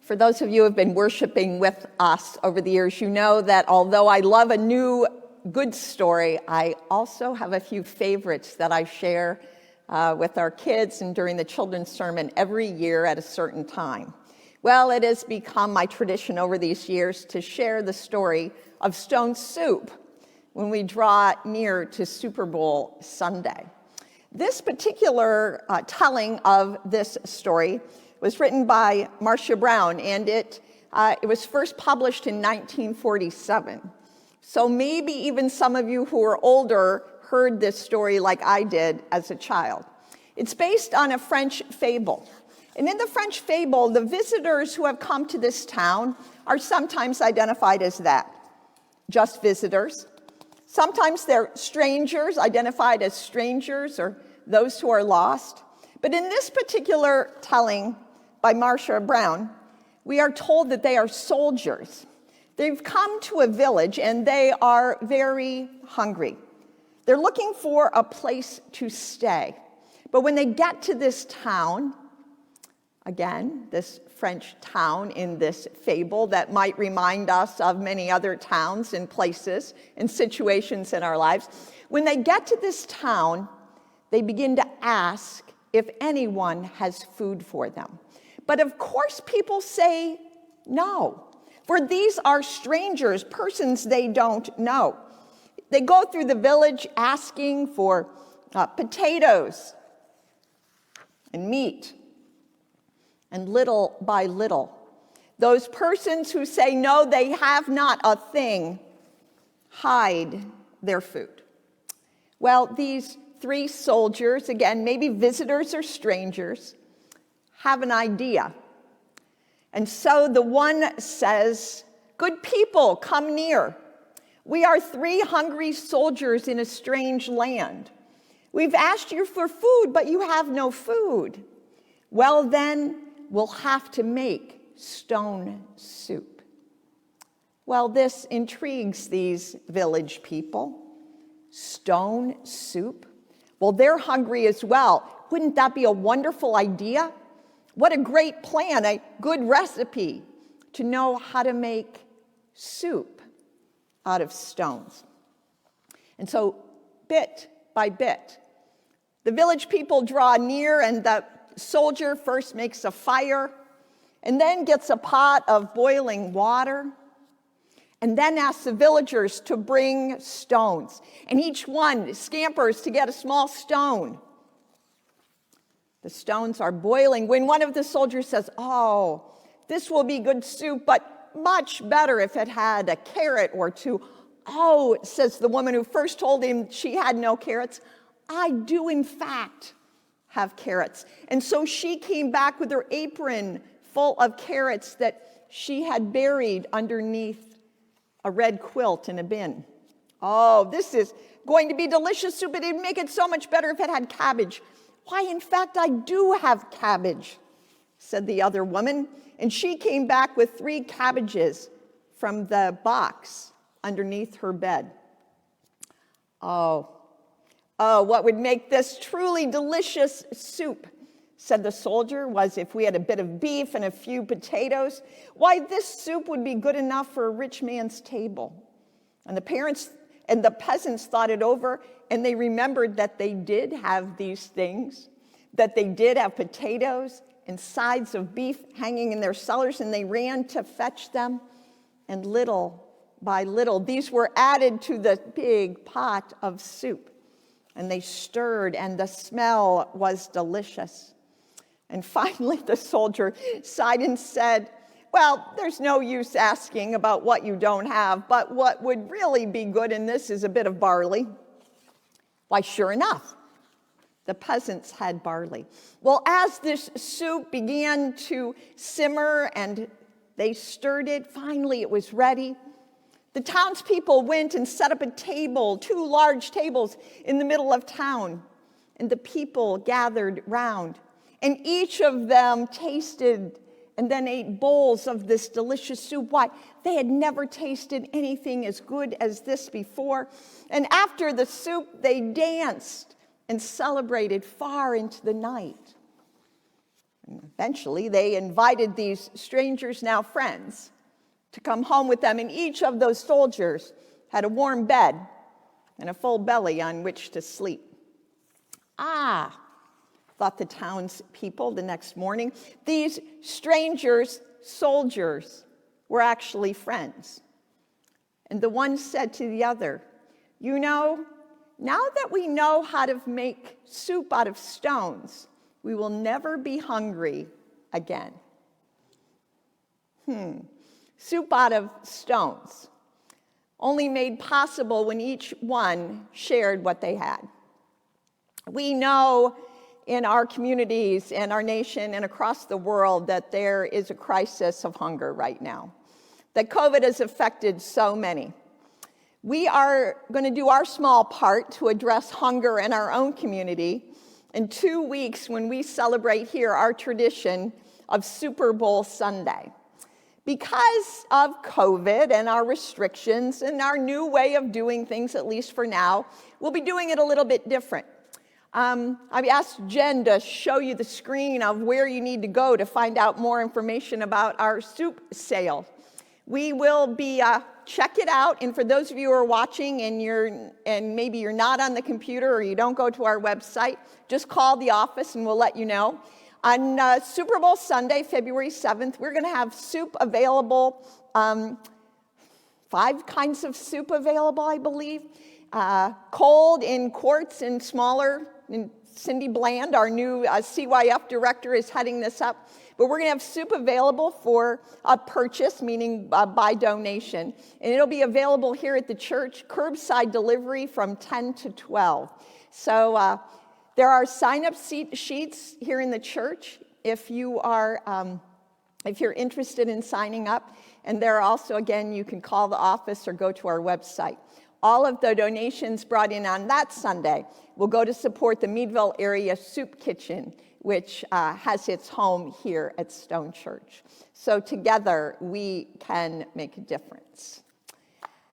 For those of you who have been worshiping with us over the years, you know that although I love a new good story, I also have a few favorites that I share with our kids and during the children's sermon every year at a certain time. Well, it has become my tradition over these years to share the story of Stone Soup when we draw near to Super Bowl Sunday. This particular telling of this story was written by Marcia Brown, and it was first published in 1947. So maybe even some of you who are older heard this story like I did as a child. It's based on a French fable. And in the French fable, the visitors who have come to this town are sometimes identified as that, just visitors. Sometimes they're strangers, identified as strangers or those who are lost. But in this particular telling by Marcia Brown, we are told that they are soldiers. They've come to a village and they are very hungry. They're looking for a place to stay. But when they get to this town, again, this French town in this fable that might remind us of many other towns and places and situations in our lives, when they get to this town, they begin to ask if anyone has food for them. But of course, people say no, for these are strangers, persons they don't know. They go through the village asking for potatoes and meat. And little by little, those persons who say no, they have not a thing, hide their food. Well, these three soldiers, again, maybe visitors or strangers, have an idea. And so the one says, "Good people, come near. We are three hungry soldiers in a strange land. We've asked you for food, but you have no food. Well, then, we'll have to make stone soup." Well, this intrigues these village people. Stone soup? Well, they're hungry as well. Wouldn't that be a wonderful idea? What a great plan, a good recipe to know how to make soup out of stones. And so, bit by bit, the village people draw near, and the soldier first makes a fire, and then gets a pot of boiling water, and then asks the villagers to bring stones. And each one scampers to get a small stone. The stones are boiling when one of the soldiers says, "Oh, this will be good soup, but much better if it had a carrot or two." "Oh," says the woman who first told him she had no carrots, "I do in fact have carrots." And so she came back with her apron full of carrots that she had buried underneath a red quilt in a bin. "Oh, this is going to be delicious soup, but it'd make it so much better if it had cabbage." "Why, in fact, I do have cabbage," said the other woman. And she came back with 3 cabbages from the box underneath her bed. Oh, what would make this truly delicious soup, said the soldier, was if we had a bit of beef and a few potatoes. Why, this soup would be good enough for a rich man's table. And the parents and the peasants thought it over, and they remembered that they did have these things, that they did have potatoes and sides of beef hanging in their cellars, and they ran to fetch them. And little by little, these were added to the big pot of soup. And they stirred, and the smell was delicious. And finally, the soldier sighed and said, "Well, there's no use asking about what you don't have, but what would really be good in this is a bit of barley." Why, sure enough, the peasants had barley. Well, as this soup began to simmer and they stirred it, finally it was ready. The townspeople went and set up a table, 2 large tables in the middle of town, and the people gathered round. And each of them tasted and then ate bowls of this delicious soup. Why, they had never tasted anything as good as this before. And after the soup, they danced and celebrated far into the night. Eventually, they invited these strangers, now friends, to come home with them, and each of those soldiers had a warm bed and a full belly on which to sleep. Ah, thought the townspeople the next morning, these strangers, soldiers, were actually friends. And the one said to the other, "You know, now that we know how to make soup out of stones, we will never be hungry again." Soup out of stones, only made possible when each one shared what they had. We know in our communities and our nation and across the world that there is a crisis of hunger right now, that COVID has affected so many. We are going to do our small part to address hunger in our own community in 2 weeks when we celebrate here our tradition of Super Bowl Sunday. Because of COVID and our restrictions and our new way of doing things, at least for now, we'll be doing it a little bit different. I've asked Jen to show you the screen of where you need to go to find out more information about our soup sale. We will be, check it out, and for those of you who are watching and maybe you're not on the computer or you don't go to our website, just call the office and we'll let you know. On Super Bowl Sunday, February 7th, we're going to have soup available, 5 kinds of soup available, I believe. Cold in quarts and smaller. And Cindy Bland, our new CYF director, is heading this up. But we're going to have soup available for purchase, meaning by donation. And it'll be available here at the church, curbside delivery from 10 to 12. So there are sign-up sheets here in the church if you are, if you're interested in signing up. And there are also, again, you can call the office or go to our website. All of the donations brought in on that Sunday will go to support the Meadville Area Soup Kitchen, which has its home here at Stone Church. So together, we can make a difference.